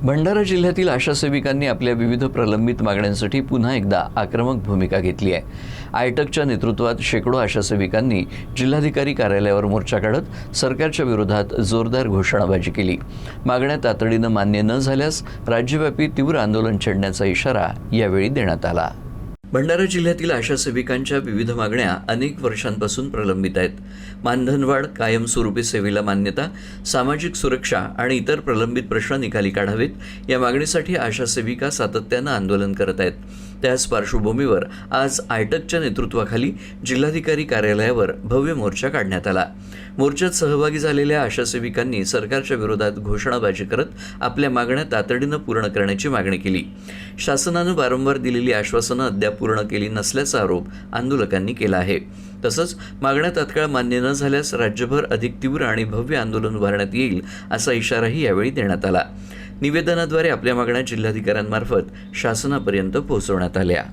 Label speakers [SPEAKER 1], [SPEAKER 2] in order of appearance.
[SPEAKER 1] भंडारा जिल्ह्यातील आशा सेविकांनी आपल्या विविध प्रलंबित मागण्यांसाठी पुन्हा एकदा आक्रमक भूमिका घेतली आहे। आयटकच्या नेतृत्वात शेकडो आशा सेविकांनी जिल्हाधिकारी कार्यालयावर मोर्चा काढत सरकारच्या विरोधात जोरदार घोषणाबाजी केली। मागण्या तातडीनं मान्य न झाल्यास राज्यव्यापी तीव्र आंदोलन छेडण्याचा इशारा यावेळी देण्यात आला। भंडारा जिल्ह्यातील आशा सेविकांच्या विविध मागण्या अनेक वर्षांपासून प्रलंबित आहेत। मानधनवाढ, कायमस्वरूपी सेवेला मान्यता, सामाजिक सुरक्षा आणि इतर प्रलंबित प्रश्न निकाली काढावेत या मागणीसाठी आशा सेविका सातत्यानं आंदोलन करत आहेत। त्याच पार्श्वभूमीवर आज आयटकच्या नेतृत्वाखाली जिल्हाधिकारी कार्यालयावर भव्य मोर्चा काढण्यात आला। मोर्चात सहभागी झालेल्या आशा सेविकांनी सरकारच्या विरोधात घोषणाबाजी करत आपल्या मागण्या तातडीनं पूर्ण करण्याची मागणी केली। शासनानं वारंवार दिलेली आश्वासनं अद्याप पूर्ण केली नसल्याचा आरोप आंदोलकांनी केला आहे। तसंच मागण्या तात्काळ मान्य न झाल्यास राज्यभर अधिक तीव्र आणि भव्य आंदोलन उभारण्यात येईल असा इशाराही यावेळी देण्यात आला। निवेदनाद्वारे आपल्या मागण्या जिल्हाधिकाऱ्यांमार्फत शासनापर्यंत पोहोचवण्यात आल्या।